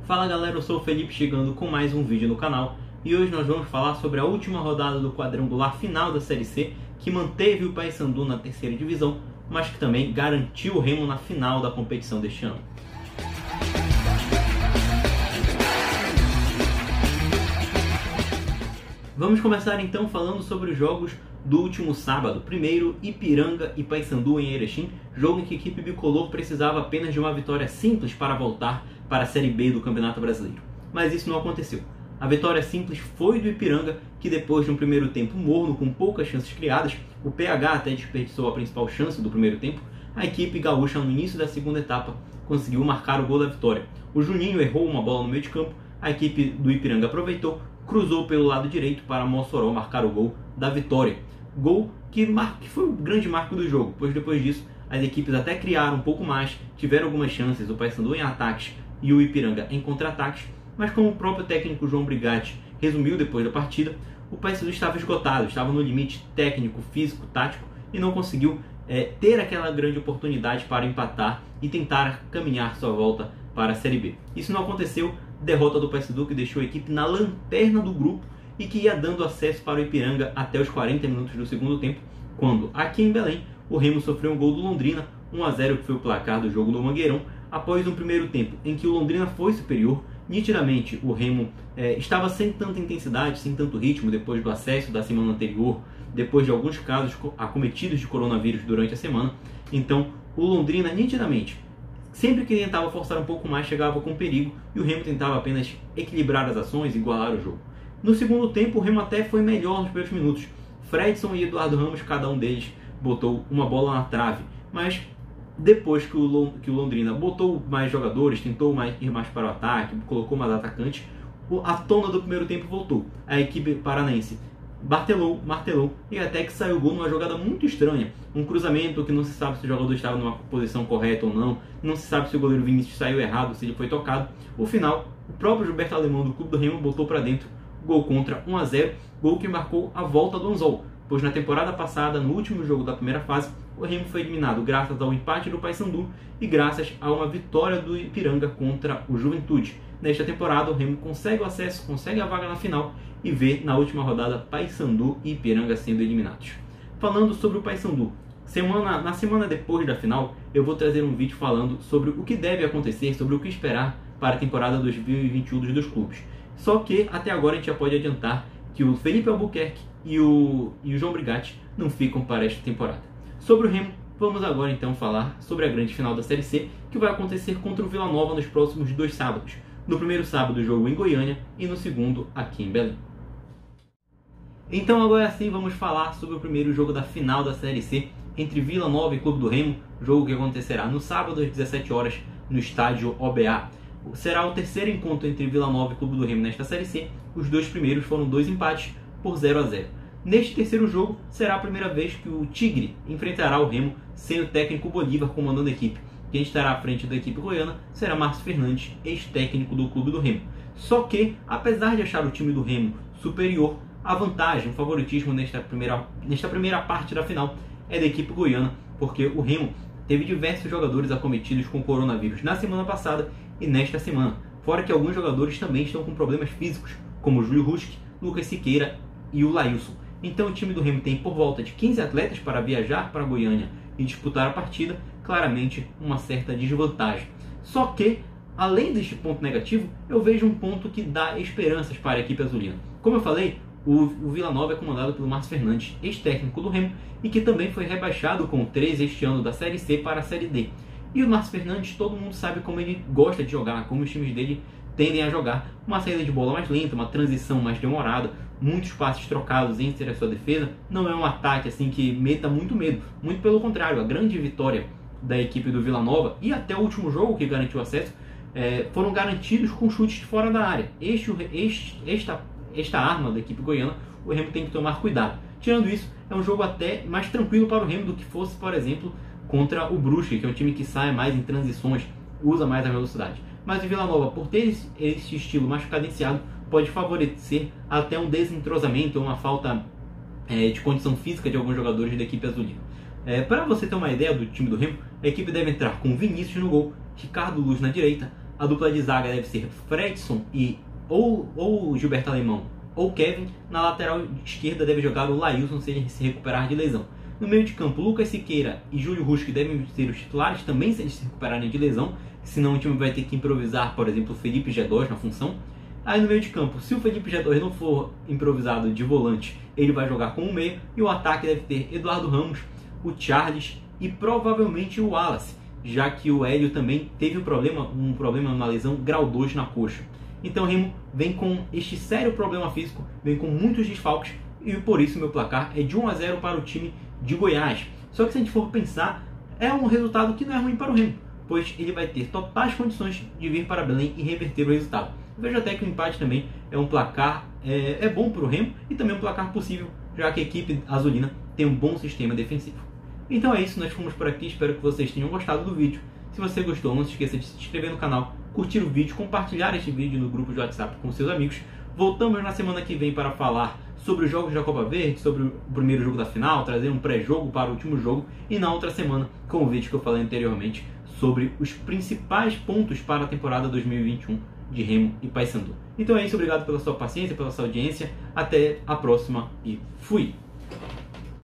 Fala galera, eu sou o Felipe chegando com mais um vídeo no canal e hoje nós vamos falar sobre a última rodada do quadrangular final da Série C, que manteve o Paysandu na terceira divisão, mas que também garantiu o Remo na final da competição deste ano. Vamos começar então falando sobre os jogos do último sábado. Primeiro, Ipiranga e Paysandu em Erechim, jogo em que a equipe bicolor precisava apenas de uma vitória simples para voltar para a Série B do Campeonato Brasileiro. Mas isso não aconteceu. A vitória simples foi do Ipiranga, que depois de um primeiro tempo morno, com poucas chances criadas, o PH até desperdiçou a principal chance do primeiro tempo, a equipe gaúcha no início da segunda etapa conseguiu marcar o gol da vitória. O Juninho errou uma bola no meio de campo, a equipe do Ipiranga aproveitou, cruzou pelo lado direito para Mossoró marcar o gol da vitória. Gol que foi o grande marco do jogo, pois depois disso as equipes até criaram um pouco mais, tiveram algumas chances, o Paysandu em ataques e o Ipiranga em contra-ataques, mas como o próprio técnico João Brigatti resumiu depois da partida, o Paysandu estava esgotado, estava no limite técnico, físico, tático e não conseguiu ter aquela grande oportunidade para empatar e tentar caminhar sua volta para a Série B. Isso não aconteceu, derrota do Paysandu que deixou a equipe na lanterna do grupo e que ia dando acesso para o Ipiranga até os 40 minutos do segundo tempo, quando aqui em Belém o Remo sofreu um gol do Londrina, 1-0, que foi o placar do jogo do Mangueirão, após um primeiro tempo em que o Londrina foi superior. Nitidamente o Remo estava sem tanta intensidade, sem tanto ritmo depois do acesso da semana anterior, depois de alguns casos acometidos de coronavírus durante a semana. Então o Londrina nitidamente, sempre que tentava forçar um pouco mais, chegava com perigo e o Remo tentava apenas equilibrar as ações e igualar o jogo. No segundo tempo o Remo até foi melhor nos primeiros minutos. Fredson e Eduardo Ramos, cada um deles botou uma bola na trave, mas depois que o Londrina botou mais jogadores, tentou ir mais para o ataque, colocou mais atacantes, a tona do primeiro tempo voltou. A equipe paranaense martelou e até que saiu o gol numa jogada muito estranha. Um cruzamento que não se sabe se o jogador estava numa posição correta ou não se sabe se o goleiro Vinícius saiu errado, se ele foi tocado. No final, o próprio Gilberto Alemão do clube do Remo botou para dentro, gol contra, 1-0, gol que marcou a volta do Anzol, pois na temporada passada, no último jogo da primeira fase, o Remo foi eliminado graças ao empate do Paysandu e graças a uma vitória do Ipiranga contra o Juventude. Nesta temporada, o Remo consegue o acesso, consegue a vaga na final e vê na última rodada Paysandu e Ipiranga sendo eliminados. Falando sobre o Paysandu, na semana depois da final, eu vou trazer um vídeo falando sobre o que deve acontecer, sobre o que esperar para a temporada 2021 dos dois clubes. Só que até agora a gente já pode adiantar que o Felipe Albuquerque e o João Brigatti não ficam para esta temporada. Sobre o Remo, vamos agora então falar sobre a grande final da Série C, que vai acontecer contra o Vila Nova nos próximos 2 sábados. No primeiro sábado, o jogo em Goiânia e no segundo, aqui em Belém. Então agora sim vamos falar sobre o primeiro jogo da final da Série C entre Vila Nova e Clube do Remo, jogo que acontecerá no sábado às 17 horas no estádio OBA. Será o terceiro encontro entre Vila Nova e Clube do Remo nesta Série C. Os 2 primeiros foram 2 empates por 0-0. Neste terceiro jogo, será a primeira vez que o Tigre enfrentará o Remo sem o técnico Bolívar comandando a equipe. Quem estará à frente da equipe goiana será Márcio Fernandes, ex-técnico do clube do Remo. Só que, apesar de achar o time do Remo superior, a vantagem, o favoritismo nesta primeira parte da final é da equipe goiana, porque o Remo teve diversos jogadores acometidos com coronavírus na semana passada e nesta semana. Fora que alguns jogadores também estão com problemas físicos, como o Júlio Ruski, Lucas Siqueira e o Lailson. Então o time do Remo tem por volta de 15 atletas para viajar para Goiânia e disputar a partida, claramente uma certa desvantagem. Só que, além deste ponto negativo, eu vejo um ponto que dá esperanças para a equipe azulina. Como eu falei, o Vila Nova é comandado pelo Márcio Fernandes, ex-técnico do Remo, e que também foi rebaixado com o 13 este ano da Série C para a Série D. E o Márcio Fernandes, todo mundo sabe como ele gosta de jogar, como os times dele tendem a jogar. Uma saída de bola mais lenta, uma transição mais demorada, muitos passes trocados entre a sua defesa. Não é um ataque assim que meta muito medo, muito pelo contrário. A grande vitória da equipe do Vila Nova e até o último jogo que garantiu acesso foram garantidos com chutes de fora da área. Esta arma da equipe goiana, o Remo tem que tomar cuidado. Tirando isso, é um jogo até mais tranquilo para o Remo do que fosse, por exemplo, contra o Brusque, que é um time que sai mais em transições, usa mais a velocidade. Mas o Vila Nova, por ter esse estilo mais cadenciado, pode favorecer até um desentrosamento ou uma falta de condição física de alguns jogadores da equipe azulina. Para você ter uma ideia do time do Remo, a equipe deve entrar com Vinícius no gol, Ricardo Luz na direita, A dupla de zaga deve ser Fredson e ou Gilberto Alemão ou Kevin. Na lateral esquerda deve jogar o Lailson se ele se recuperar de lesão. No meio de campo, Lucas Siqueira e Júlio Ruski devem ser os titulares também se eles se recuperarem de lesão, senão o time vai ter que improvisar, por exemplo, o Felipe G2 na função. Aí no meio de campo, se o Felipe G2 não for improvisado de volante, ele vai jogar com o meio, e o ataque deve ter Eduardo Ramos, o Charles e provavelmente o Wallace, já que o Hélio também teve um problema, uma lesão grau 2 na coxa. Então o Remo vem com este sério problema físico, vem com muitos desfalques, e por isso meu placar é de 1-0 para o time de Goiás. Só que se a gente for pensar, é um resultado que não é ruim para o Remo, pois ele vai ter totais condições de vir para Belém e reverter o resultado. Eu vejo até que o empate também é um placar bom para o Remo e também um placar possível, já que a equipe azulina tem um bom sistema defensivo. Então é isso, nós fomos por aqui, espero que vocês tenham gostado do vídeo. Se você gostou, não se esqueça de se inscrever no canal, curtir o vídeo, compartilhar este vídeo no grupo de WhatsApp com seus amigos. Voltamos na semana que vem para falar sobre os jogos da Copa Verde, sobre o primeiro jogo da final, trazer um pré-jogo para o último jogo, e na outra semana com o vídeo que eu falei anteriormente sobre os principais pontos para a temporada 2021 de Remo e Paysandu. Então é isso, obrigado pela sua paciência, pela sua audiência, até a próxima e fui!